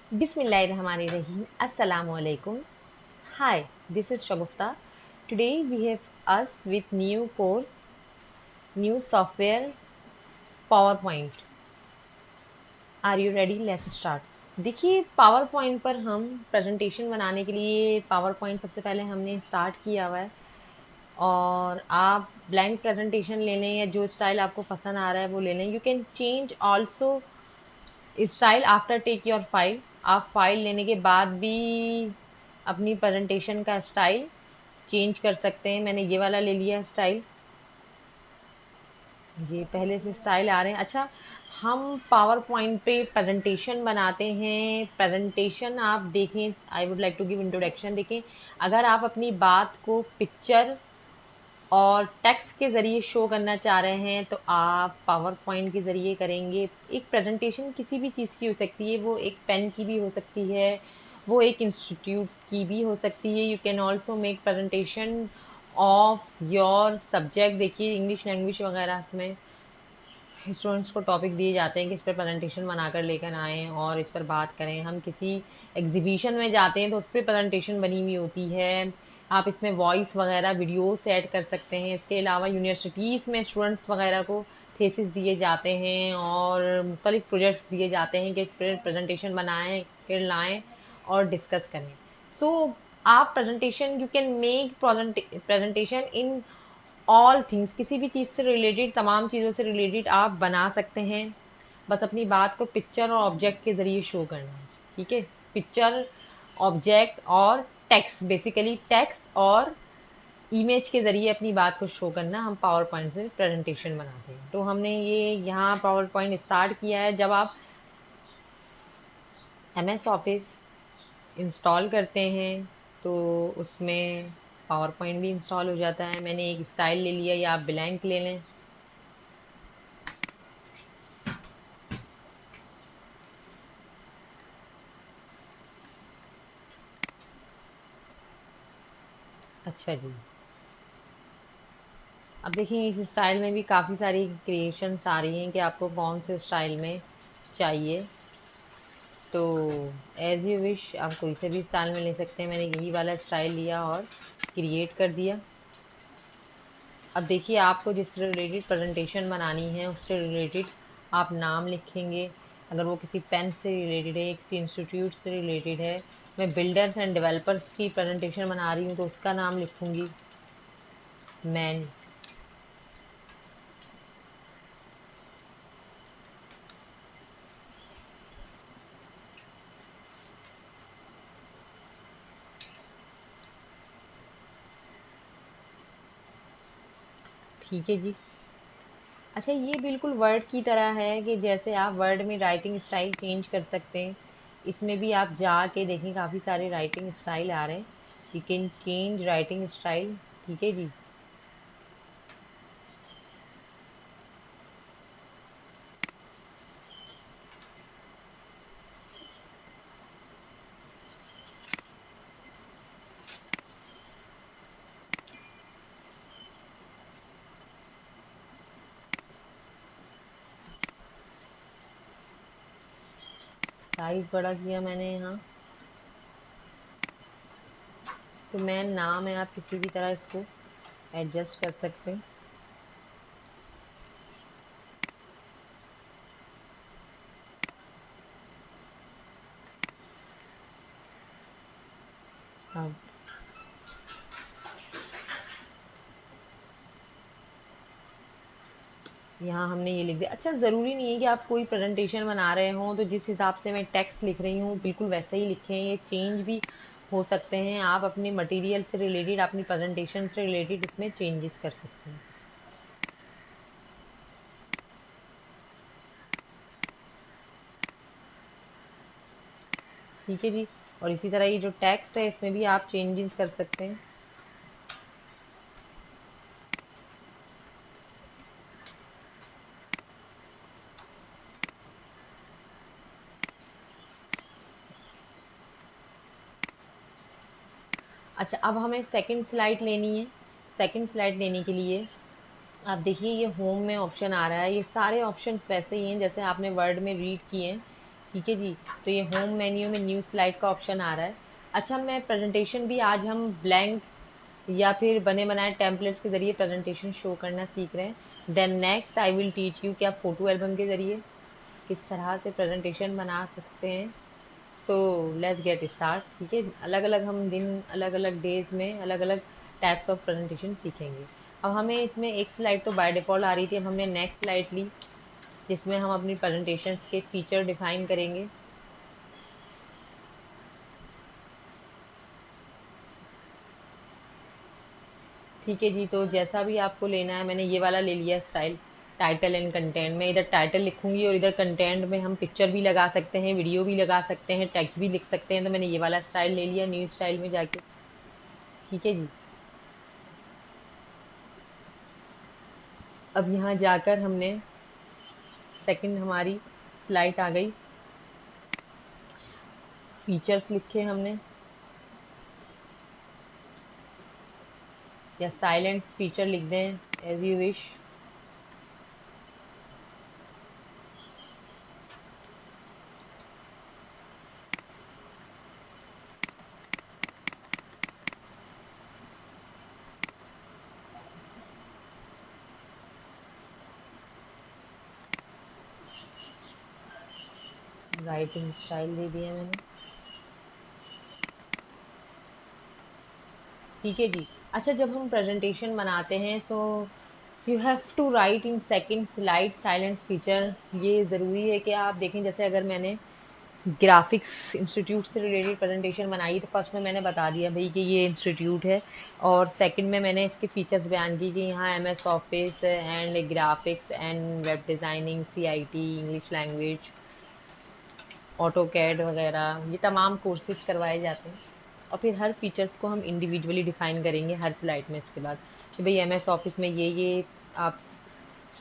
Bismillahirrahmanirrahim. Assalamualaikum. Hi, this is Shagufta. Today we have us with new course, new software, PowerPoint. Are you ready? Let's start. देखिए power point पर हम presentation बनाने के लिए power point सबसे पहले हमने स्टार्ट किया हुआ है। और आप ब्लैंक प्रेजेंटेशन ले लें या जो स्टाइल आपको पसंद आ रहा है वो ले लें। You can change also style after take your file. आप फाइल लेने के बाद भी अपनी प्रेजेंटेशन का स्टाइल चेंज कर सकते हैं। मैंने ये वाला ले लिया स्टाइल, ये पहले से स्टाइल आ रहे हैं। अच्छा, हम पावर पॉइंट पे प्रेजेंटेशन बनाते हैं। प्रेजेंटेशन आप देखें, I would like to give introduction. देखें, अगर आप अपनी बात को पिक्चर और टेक्स्ट के ज़रिए शो करना चाह रहे हैं तो आप पावर पॉइंट के ज़रिए करेंगे। एक प्रेजेंटेशन किसी भी चीज़ की हो सकती है, वो एक पेन की भी हो सकती है, वो एक इंस्टीट्यूट की भी हो सकती है। You can also make presentation of your subject. देखिए इंग्लिश लैंग्वेज वगैरह में स्टूडेंट्स को टॉपिक दिए जाते हैं कि इस पर प्रेजेंटेशन बनाकर लेकर आएँ और इस पर बात करें। हम किसी एग्जीबिशन में जाते हैं तो उस पर प्रेजेंटेशन बनी हुई होती है। आप इसमें वॉइस वगैरह वीडियोस ऐड कर सकते हैं। इसके अलावा यूनिवर्सिटीज़ में स्टूडेंट्स वगैरह को थीसिस दिए जाते हैं और मुख्तलिफ प्रोजेक्ट्स दिए जाते हैं कि इस पर प्रेजेंटेशन बनाएं, फिर लाएं और डिस्कस करें। सो आप presentation, you can make presentation in all things. किसी भी चीज़ से रिलेटेड, तमाम चीज़ों से रिलेटेड आप बना सकते हैं। बस अपनी बात को पिक्चर और ऑब्जेक्ट के ज़रिए शो करना है। ठीक है, पिक्चर, ऑब्जेक्ट और टेक्स्ट, बेसिकली टेक्स्ट और इमेज के ज़रिए अपनी बात को शो करना। हम पावर पॉइंट से प्रेजेंटेशन बनाते हैं। तो हमने ये यहाँ पावर पॉइंट स्टार्ट किया है। जब आप MS ऑफिस इंस्टॉल करते हैं तो उसमें पावर पॉइंट भी इंस्टॉल हो जाता है। मैंने एक स्टाइल ले लिया, या आप ब्लैंक ले लें। अच्छा जी, अब देखिए इस स्टाइल में भी काफ़ी सारी क्रिएशंस आ रही हैं कि आपको कौन से स्टाइल में चाहिए। तो एज़ यू विश, आप कोई से भी स्टाइल में ले सकते हैं। मैंने यही वाला स्टाइल लिया और क्रिएट कर दिया। अब देखिए आपको जिससे रिलेटेड प्रेजेंटेशन बनानी है उससे रिलेटेड आप नाम लिखेंगे। अगर वो किसी पेन से रिलेटेड है, किसी इंस्टीट्यूट से रिलेटेड है, मैं बिल्डर्स एंड डेवलपर्स की प्रेजेंटेशन बना रही हूँ तो उसका नाम लिखूँगी मैन। ठीक है जी। अच्छा, ये बिल्कुल वर्ड की तरह है कि जैसे आप वर्ड में राइटिंग स्टाइल चेंज कर सकते हैं, इसमें भी आप जाके देखें काफ़ी सारे राइटिंग स्टाइल आ रहे हैं। You can change writing style. ठीक है जी। साइज़ बड़ा किया मैंने यहाँ। तो मैन नाम है, आप किसी भी तरह इसको एडजस्ट कर सकते हैं। अब यहाँ हमने ये लिख दिया। अच्छा, ज़रूरी नहीं है कि आप कोई प्रेजेंटेशन बना रहे हों तो जिस हिसाब से मैं टेक्स्ट लिख रही हूँ बिल्कुल वैसे ही लिखें। ये चेंज भी हो सकते हैं। आप अपने मटेरियल से रिलेटेड, अपनी प्रेजेंटेशन से रिलेटेड इसमें चेंजेस कर सकते हैं। ठीक है जी। और इसी तरह ये जो टेक्स्ट है इसमें भी आप चेंजेस कर सकते हैं। अच्छा, अब हमें सेकंड स्लाइड लेनी है। सेकंड स्लाइड लेने के लिए आप देखिए ये होम में ऑप्शन आ रहा है। ये सारे ऑप्शंस वैसे ही हैं जैसे आपने वर्ड में रीड किए हैं। ठीक है जी। तो ये होम मेन्यू में न्यू स्लाइड का ऑप्शन आ रहा है। अच्छा, मैं प्रेजेंटेशन भी आज हम ब्लैंक या फिर बने बनाए टेम्पलेट्स के जरिए प्रेजेंटेशन शो करना सीख रहे हैं। Then next I will teach you कि आप फोटो एल्बम के जरिए किस तरह से प्रेजेंटेशन बना सकते हैं। So let's get start. ठीक है, अलग अलग हम दिन, अलग अलग डेज में अलग अलग टाइप्स ऑफ प्रेजेंटेशन सीखेंगे। अब हमें इसमें एक स्लाइड तो बाय डिफ़ॉल्ट आ रही थी, अब हमने नेक्स्ट स्लाइड ली जिसमें हम अपनी प्रेजेंटेशंस के फीचर डिफाइन करेंगे। ठीक है जी, तो जैसा भी आपको लेना है, मैंने ये वाला ले लिया स्टाइल, टाइटल एंड कंटेंट में। इधर टाइटल लिखूंगी और इधर कंटेंट में हम पिक्चर भी लगा सकते हैं, वीडियो भी लगा सकते हैं, टेक्स्ट भी लिख सकते हैं। तो मैंने ये वाला स्टाइल ले लिया न्यू स्टाइल में जाके। ठीक है जी। अब यहाँ जाकर हमने सेकंड हमारी स्लाइड आ गई, फीचर्स लिखे हमने, या साइलेंस फीचर लिख दें, as you wish. Writing style दे दिया मैंने। ठीक है जी। अच्छा, जब हम प्रेजेंटेशन बनाते हैं so you have to write in second slide silence feature. ये ज़रूरी है कि आप देखें, जैसे अगर मैंने ग्राफिक्स इंस्टीट्यूट से रिलेटेड प्रेजेंटेशन बनाई तो फर्स्ट में मैंने बता दिया भाई कि ये इंस्टीट्यूट है, और सेकंड में मैंने इसके फीचर्स बयान की कि यहाँ MS office and graphics and web designing, CIT, English language, auto CAD वगैरह, ये तमाम कोर्सेज करवाए जाते हैं। और फिर हर फीचर्स को हम इंडिविजुअली डिफाइन करेंगे हर स्लाइड में इसके बाद, कि भाई एमएस ऑफिस में ये आप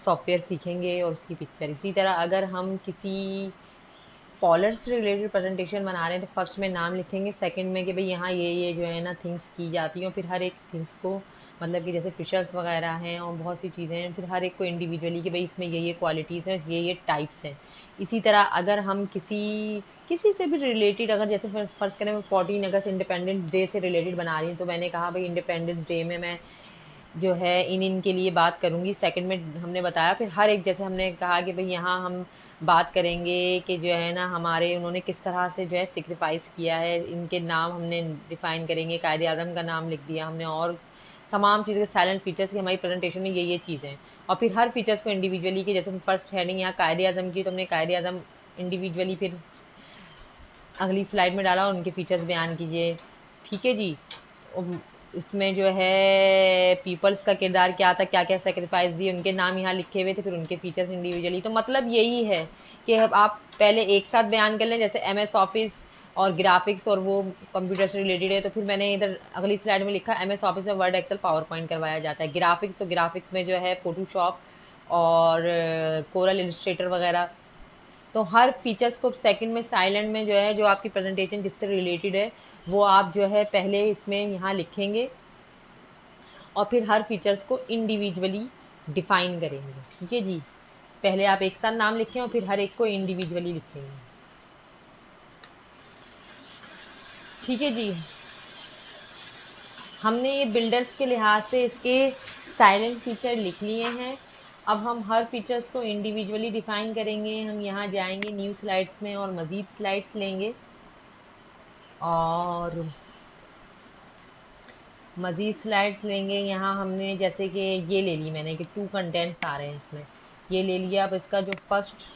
सॉफ्टवेयर सीखेंगे और उसकी पिक्चर। इसी तरह अगर हम किसी पॉलर से रिलेटेड प्रेजेंटेशन बना रहे हैं तो फर्स्ट में नाम लिखेंगे, सेकंड में कि भाई यहाँ ये जो है ना थिंग्स की जाती हैं, और फिर हर एक थिंग्स को, मतलब कि जैसे फिशर्स वगैरह हैं और बहुत सी चीज़ें हैं, फिर हर एक को इंडिविजुअली कि भाई इसमें ये क्वालिटीज़ हैं, ये टाइप्स हैं। इसी तरह अगर हम किसी किसी से भी रिलेटेड, अगर जैसे फर्ज करें मैं 14 अगस्त इंडिपेंडेंस डे से रिलेटेड बना रही हूँ, तो मैंने कहा भाई इंडिपेंडेंस डे में मैं जो है इनके लिए बात करूंगी। सेकंड में हमने बताया, फिर हर एक, जैसे हमने कहा कि भाई यहाँ हम बात करेंगे कि जो है ना हमारे उन्होंने किस तरह से जो है सेक्रीफाइस किया है, इनके नाम हमने डिफाइन करेंगे, कायदे आज़म का नाम लिख दिया हमने, और तमाम चीज़ें साइलेंट फीचर्स की हमारी प्रेजेंटेशन में ये चीज़ें हैं। और फिर हर फीचर्स को इंडिविजुअली की, जैसे फर्स्ट हेडिंग यहाँ कायदे आज़म की, तो हमने कायदे आज़म इंडिविजुअली फिर अगली स्लाइड में डाला और उनके फीचर्स बयान कीजिए। ठीक है जी। इसमें जो है पीपल्स का किरदार क्या था, क्या क्या सेक्रीफाइस दिए, उनके नाम यहाँ लिखे हुए थे, फिर उनके फीचर्स इंडिविजुअली। तो मतलब यही है कि आप पहले एक साथ बयान कर लें, जैसे एमएस ऑफिस और ग्राफिक्स और वो कंप्यूटर से रिलेटेड है, तो फिर मैंने इधर अगली स्लाइड में लिखा एमएस ऑफिस में वर्ड, एक्सेल, पावर पॉइंट करवाया जाता है। ग्राफिक्स, तो ग्राफिक्स में जो है फोटोशॉप और कोरल इलस्ट्रेटर वगैरह। तो हर फीचर्स को सेकंड में साइलेंट में जो है, जो आपकी प्रेजेंटेशन जिससे रिलेटेड है वो आप जो है पहले इसमें यहाँ लिखेंगे, और फिर हर फीचर्स को इंडिविजुअली डिफाइन करेंगे। ठीक है जी। पहले आप एक साथ नाम लिखें और फिर हर एक को इंडिविजुअली लिखेंगे। ठीक है जी। हमने ये बिल्डर्स के लिहाज से इसके साइलेंट फीचर लिख लिए हैं। अब हम हर फीचर्स को इंडिविजुअली डिफाइन करेंगे। हम यहाँ जाएंगे न्यू स्लाइड्स में और मज़ीद स्लाइड्स लेंगे, और मज़ीद स्लाइड्स लेंगे। यहाँ हमने जैसे कि ये ले ली मैंने कि 2 कंटेंट्स आ रहे हैं इसमें, ये ले लिया। अब इसका जो फर्स्ट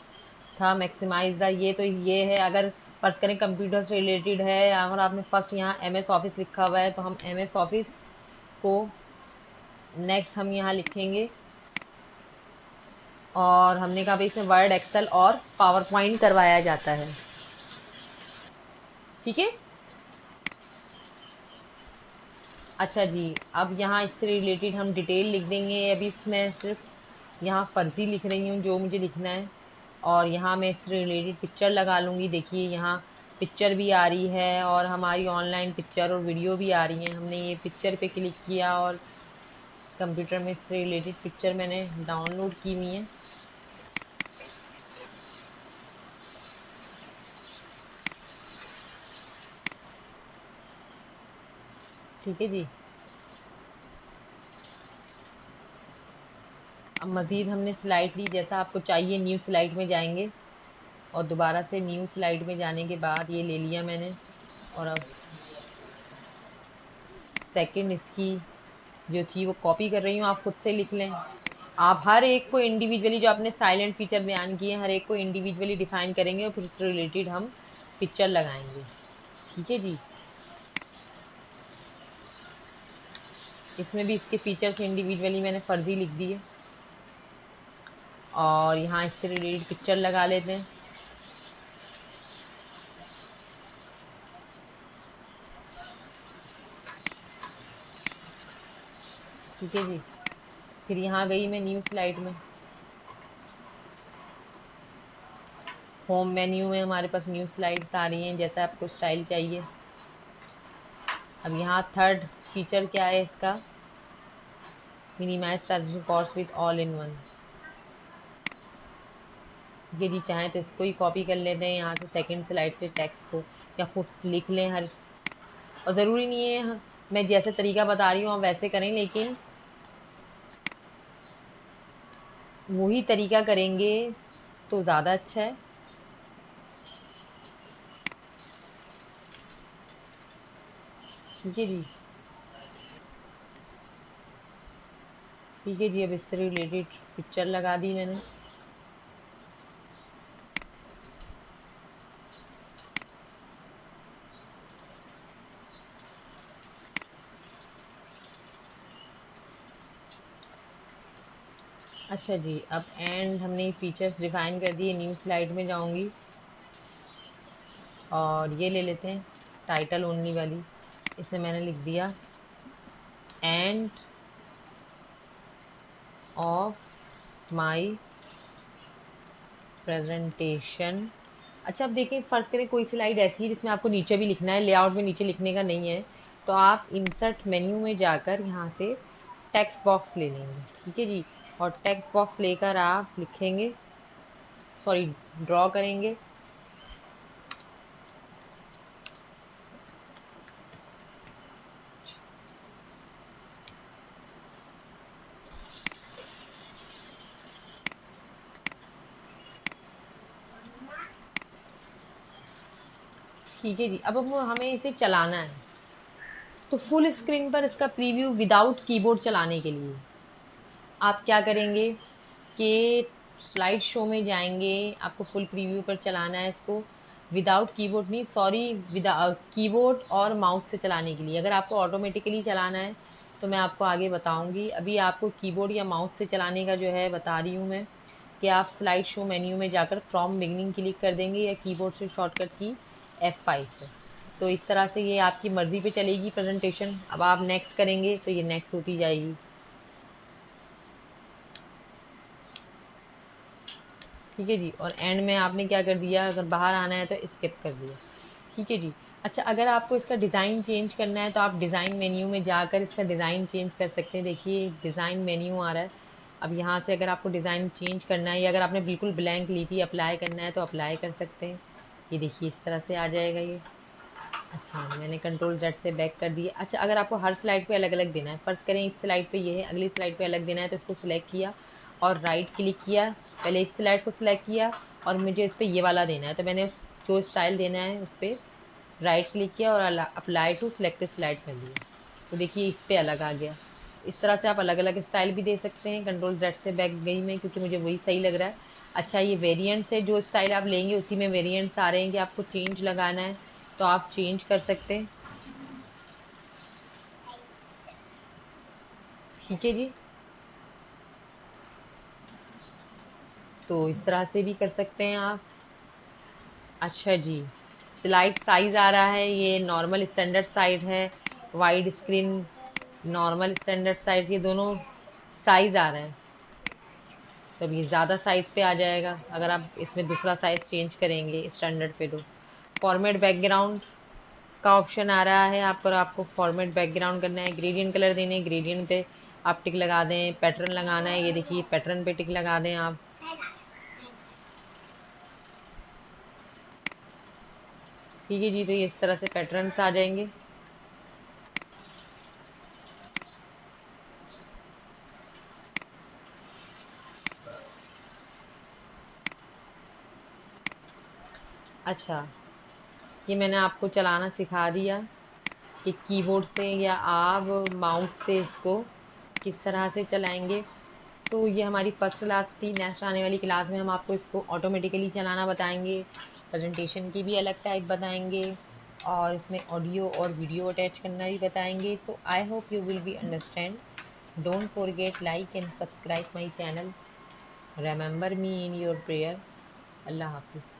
था मैक्सिमाइज द, ये तो ये है, अगर फर्ज करें कंप्यूटर से रिलेटेड है, अगर आपने फर्स्ट यहाँ एमएस ऑफिस लिखा हुआ है तो हम एमएस ऑफिस को नेक्स्ट हम यहाँ लिखेंगे, और हमने कहा भाई इसमें वर्ड, एक्सेल और पावर पॉइंट करवाया जाता है। ठीक है। अच्छा जी, अब यहाँ इससे रिलेटेड हम डिटेल लिख देंगे। अभी इसमें सिर्फ यहाँ फर्जी लिख रही हूँ जो मुझे लिखना है, और यहाँ मैं इससे रिलेटेड पिक्चर लगा लूँगी। देखिए यहाँ पिक्चर भी आ रही है और हमारी ऑनलाइन पिक्चर और वीडियो भी आ रही हैं। हमने ये पिक्चर पे क्लिक किया और कंप्यूटर में इससे रिलेटेड पिक्चर मैंने डाउनलोड की हुई है। ठीक है जी। अब मज़ीद हमने स्लाइड ली, जैसा आपको चाहिए न्यू स्लाइड में जाएंगे और दोबारा से न्यू स्लाइड में जाने के बाद ये ले लिया मैंने। और अब सेकंड इसकी जो थी वो कॉपी कर रही हूँ, आप खुद से लिख लें। आप हर एक को इंडिविजुअली, जो आपने साइलेंट फीचर बयान किए हर एक को इंडिविजुअली डिफाइन करेंगे और फिर उससे रिलेटेड हम पिक्चर लगाएंगे। ठीक है जी। इसमें भी इसके फीचर्स इंडिविजुअली मैंने फर्जी लिख दिए और यहाँ इससे रिलेटेड पिक्चर लगा लेते हैं। ठीक है जी। फिर यहाँ गई मैं न्यू स्लाइड में। होम मेन्यू में हमारे पास न्यू स्लाइड्स आ रही हैं, जैसा आपको स्टाइल चाहिए। अब यहाँ थर्ड फीचर क्या है इसका, minimize transaction cost with all in one. ये जी चाहें तो इसको ही कॉपी कर लेते हैं यहाँ से सेकंड स्लाइड से टेक्स्ट को, या खुद लिख लें हर। और ज़रूरी नहीं है मैं जैसे तरीका बता रही हूँ आप वैसे करें, लेकिन वही तरीका करेंगे तो ज़्यादा अच्छा है। ठीक है जी। ठीक है जी। अब इससे रिलेटेड पिक्चर लगा दी मैंने। अच्छा जी। अब एंड हमने फीचर्स डिफाइन कर दिए, न्यू स्लाइड में जाऊंगी और ये ले लेते हैं टाइटल ओनली वाली। इसमें मैंने लिख दिया एंड ऑफ माई प्रेजेंटेशन। अच्छा अब देखिए, फ़र्ज़ करें कोई स्लाइड ऐसी है जिसमें आपको नीचे भी लिखना है, लेआउट में नीचे लिखने का नहीं है, तो आप इंसर्ट मेन्यू में जाकर यहाँ से टेक्स्ट बॉक्स ले लेंगे। ठीक है जी। और टेक्स्ट बॉक्स लेकर आप लिखेंगे, सॉरी ड्रॉ करेंगे। ठीक है जी। अब हमें इसे चलाना है, तो फुल स्क्रीन पर इसका प्रीव्यू विदाउट कीबोर्ड चलाने के लिए आप क्या करेंगे कि स्लाइड शो में जाएंगे। आपको फुल प्रीव्यू पर चलाना है इसको, विदाउट कीबोर्ड नहीं, सॉरी, विदाउट कीबोर्ड और माउस से चलाने के लिए। अगर आपको ऑटोमेटिकली चलाना है तो मैं आपको आगे बताऊंगी। अभी आपको कीबोर्ड या माउस से चलाने का जो है बता रही हूँ मैं, कि आप स्लाइड शो मेन्यू में जाकर फ्रॉम बिगनिंग क्लिक कर देंगे या कीबोर्ड से शॉर्टकट की F5 से। तो इस तरह से ये आपकी मर्ज़ी पे चलेगी प्रेजेंटेशन। अब आप नेक्स्ट करेंगे तो ये नेक्स्ट होती जाएगी। ठीक है जी। और एंड में आपने क्या कर दिया, अगर बाहर आना है तो स्किप कर दिया। ठीक है जी। अच्छा अगर आपको इसका डिज़ाइन चेंज करना है तो आप डिज़ाइन मेन्यू में जाकर इसका डिज़ाइन चेंज कर सकते हैं। देखिए डिज़ाइन मेन्यू आ रहा है। अब यहाँ से अगर आपको डिज़ाइन चेंज करना है, या अगर आपने बिल्कुल ब्लैंक ली थी अप्लाई करना है तो अप्लाई कर सकते हैं। ये देखिए इस तरह से आ जाएगा ये। अच्छा मैंने कंट्रोल जेड से बैक कर दिया। अच्छा अगर आपको हर स्लाइड पे अलग अलग देना है, फ़र्ज़ करें इस स्लाइड पे ये है, अगली स्लाइड पे अलग देना है, तो इसको सिलेक्ट किया और राइट क्लिक किया। पहले इस स्लाइड को सिलेक्ट किया और मुझे इस पर ये वाला देना है, तो मैंने उस जो स्टाइल देना है उस पर राइट क्लिक किया और अप्लाई टू सिलेक्टेड स्लाइड कर दिया। तो देखिए इस पर अलग आ गया। इस तरह से आप अलग अलग स्टाइल भी दे सकते हैं। कंट्रोल जेड से बैक गई मैं, क्योंकि मुझे वही सही लग रहा है। अच्छा ये वेरिएंट्स है, जो स्टाइल आप लेंगे उसी में वेरिएंट्स आ रहे हैं कि आपको चेंज लगाना है तो आप चेंज कर सकते हैं। ठीक है जी। तो इस तरह से भी कर सकते हैं आप। अच्छा जी। स्लाइड साइज़ आ रहा है, ये नॉर्मल स्टैंडर्ड साइज है, wide screen normal standard size, ये दोनों साइज़ आ रहे हैं। तो अब ये ज़्यादा साइज़ पे आ जाएगा अगर आप इसमें दूसरा साइज़ चेंज करेंगे स्टैंडर्ड पे। तो फॉर्मेट बैकग्राउंड का ऑप्शन आ रहा है आपको, आपको फॉर्मेट बैकग्राउंड करना है, ग्रेडियंट कलर देने, ग्रेडियंट पे आप टिक लगा दें। पैटर्न लगाना है, ये देखिए पैटर्न पे टिक लगा दें आप। ठीक है जी। तो ये इस तरह से पैटर्न्स आ जाएंगे। अच्छा, ये मैंने आपको चलाना सिखा दिया कि कीबोर्ड से या आप माउस से इसको किस तरह से चलाएंगे। सो ये हमारी फर्स्ट क्लास थी। नेक्स्ट आने वाली क्लास में हम आपको इसको ऑटोमेटिकली चलाना बताएंगे, प्रेजेंटेशन की भी अलग टाइप बताएंगे, और इसमें ऑडियो और वीडियो अटैच करना भी बताएंगे। So I hope you will be understand. Don't forget like and subscribe my channel. Remember me in your prayer. अल्लाह हाफिज़।